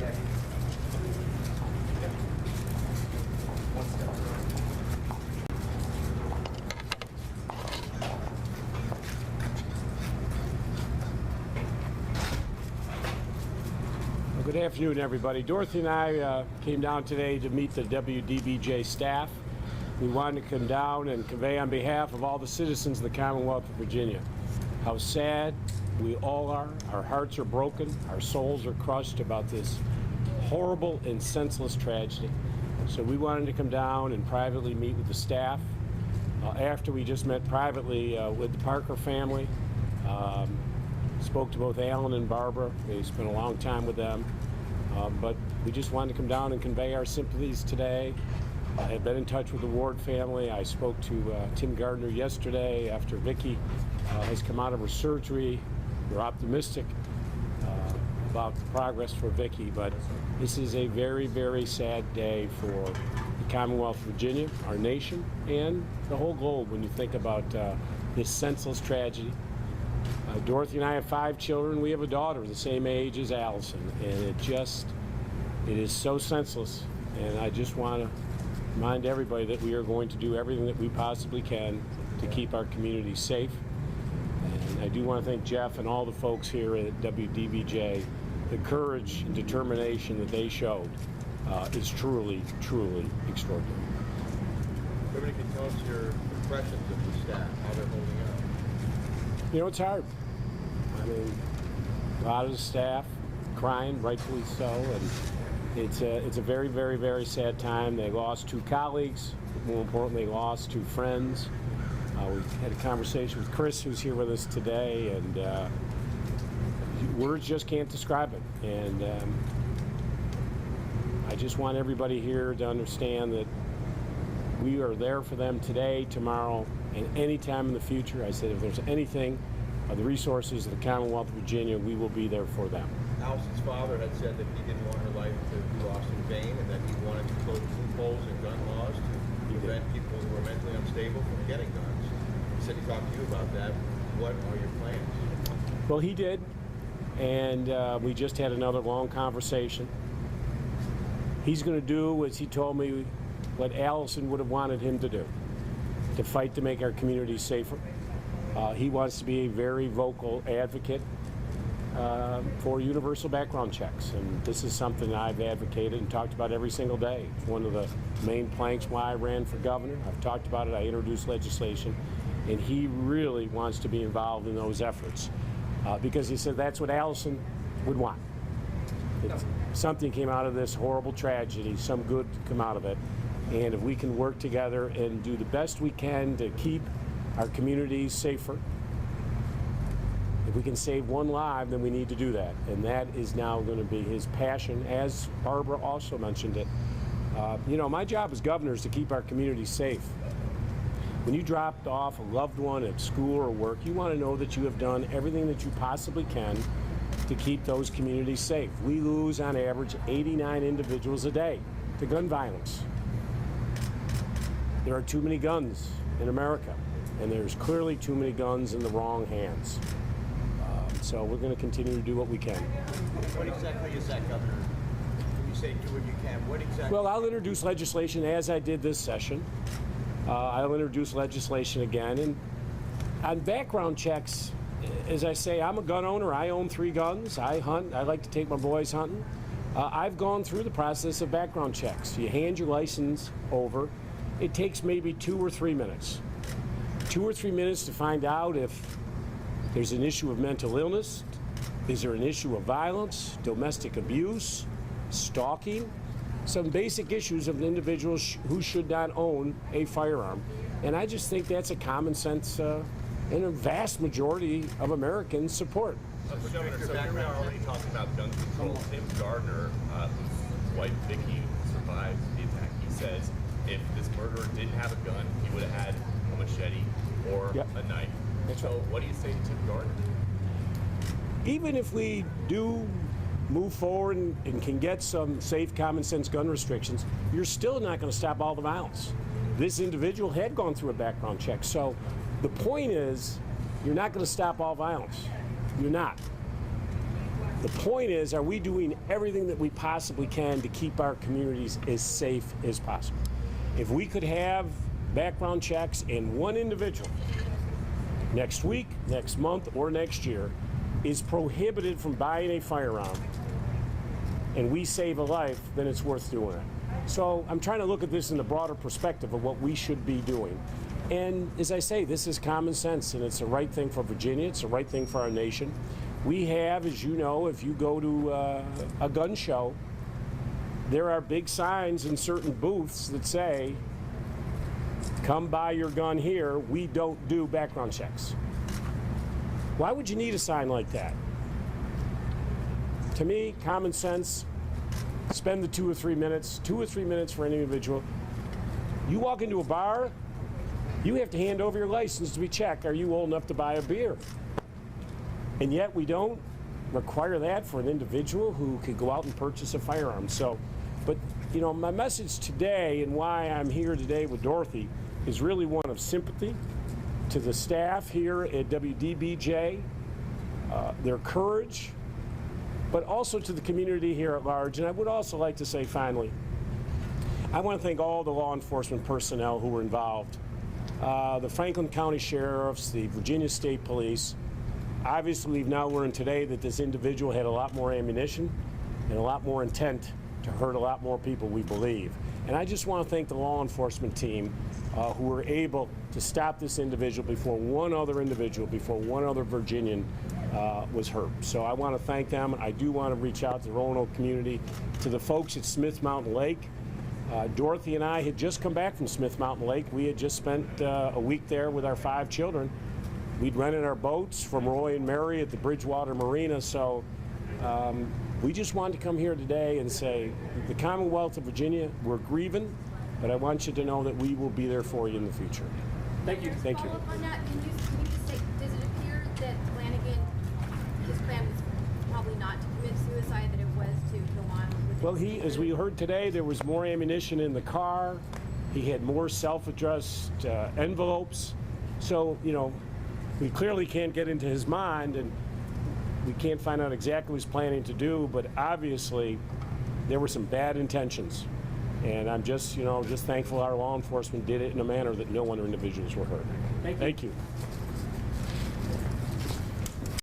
Good afternoon, everybody. Dorothy and I came down today to meet the WDBJ staff. We wanted to come down and convey on behalf of all the citizens of the Commonwealth of Virginia how sad we all are. Our hearts are broken. Our souls are crushed about this horrible and senseless tragedy. So we wanted to come down and privately meet with the staff. After we just met privately with the Parker family, spoke to both Alan and Barbara. We spent a long time with them. But we just wanted to come down and convey our sympathies today. I have been in touch with the Ward family. I spoke to Tim Gardner yesterday after Vicki has come out of her surgery. We're optimistic about the progress for Vicki, but this is a very, very sad day for the Commonwealth of Virginia, our nation, and the whole globe when you think about this senseless tragedy. Dorothy and I have 5 children. We have a daughter the same age as Allison, and it is so senseless. And I just want to remind everybody that we are going to do everything that we possibly can to keep our community safe. And I do want to thank Jeff and all the folks here at WDBJ. The courage and determination that they showed is truly, truly extraordinary. Everybody can tell us your impressions of the staff, how they're holding up. You know, it's hard. I mean, a lot of the staff crying, rightfully so, and it's a very, very, very sad time. They lost 2 colleagues, but more importantly, they lost 2 friends. We had a conversation with Chris, who's here with us today, and words just can't describe it. And I just want everybody here to understand that we are there for them today, tomorrow, and any time in the future. I said if there's anything, the resources of the Commonwealth of Virginia, we will be there for them. Allison's father had said that he didn't want her life to be lost in vain, and that he wanted to close loopholes in gun laws to prevent people who are mentally unstable from getting guns. He said he talked to you about that. What are your plans? Well, he did, and we just had another long conversation. He's going to do, as he told me, what Allison would have wanted him to do, to fight to make our community safer. He wants to be a very vocal advocate for universal background checks, and this is something I've advocated and talked about every single day. It's one of the main planks why I ran for governor. I've talked about it. I introduced legislation, and he really wants to be involved in those efforts because he said that's what Allison would want. Something came out of this horrible tragedy, some good come out of it, and if we can work together and do the best we can to keep our communities safer, if we can save 1 life, then we need to do that. And that is now going to be his passion, as Barbara also mentioned it. You know, my job as governor is to keep our communities safe. When you dropped off a loved one at school or work, you want to know that you have done everything that you possibly can to keep those communities safe. We lose, on average, 89 individuals a day to gun violence. There are too many guns in America, and there's clearly too many guns in the wrong hands. So we're going to continue to do what we can. What exactly is that, Governor? When you say do what you can, what exactly? Well, I'll introduce legislation as I did this session. I'll introduce legislation again. And on background checks, as I say, I'm a gun owner. I own 3 guns. I hunt. I like to take my boys hunting. I've gone through the process of background checks. You hand your license over. It takes maybe 2 or 3 minutes. 2 or 3 minutes to find out if there's an issue of mental illness, is there an issue of violence, domestic abuse, stalking, some basic issues of individuals who should not own a firearm. And I just think that's a common sense and a vast majority of Americans support. Governor, so here we are already talking about gun control. Tim Gardner, whose wife Vicki survived the attack, he says if this murderer didn't have a gun, he would have had a machete or a knife. So what do you say to Tim Gardner? Even if we do move forward and can get some safe, common sense gun restrictions, you're still not going to stop all the violence. This individual had gone through a background check. So the point is, you're not going to stop all violence. You're not. The point is, are we doing everything that we possibly can to keep our communities as safe as possible? If we could have background checks and one individual next week, next month, or next year is prohibited from buying a firearm and we save a life, then it's worth doing it. So I'm trying to look at this in the broader perspective of what we should be doing. And as I say, this is common sense, and it's the right thing for Virginia. It's the right thing for our nation. We have, as you know, if you go to a gun show, there are big signs in certain booths that say, come buy your gun here, we don't do background checks. Why would you need a sign like that? To me, common sense, spend the 2 or 3 minutes for any individual. You walk into a bar, you have to hand over your license to be checked. Are you old enough to buy a beer? And yet we don't require that for an individual who could go out and purchase a firearm. So, but you know, my message today and why I'm here today with Dorothy is really one of sympathy to the staff here at WDBJ, their courage, but also to the community here at large. And I would also like to say, finally, I want to thank all the law enforcement personnel who were involved. The Franklin County Sheriffs, the Virginia State Police. Obviously, we've now learned today that this individual had a lot more ammunition and a lot more intent to hurt a lot more people, we believe. And I just want to thank the law enforcement team who were able to stop this individual before one other Virginian was hurt. So I want to thank them. I do want to reach out to the Roanoke community, to the folks at Smith Mountain Lake. Dorothy and I had just come back from Smith Mountain Lake. We had just spent a week there with our 5 children. We'd rented our boats from Roy and Mary at the Bridgewater Marina, so we just wanted to come here today and say, the Commonwealth of Virginia, we're grieving, but I want you to know that we will be there for you in the future. Thank you. Thank you. Follow up on that, can you just say, does it appear that Flanagan, his plan was probably not to commit suicide, that it was to go on with Well, it? as we heard today, there was more ammunition in the car. He had more self-addressed envelopes. So, you know, we clearly can't get into his mind, and we can't find out exactly what he's planning to do, but obviously there were some bad intentions. And I'm just, just thankful our law enforcement did it in a manner that no other individuals were hurt. Thank you.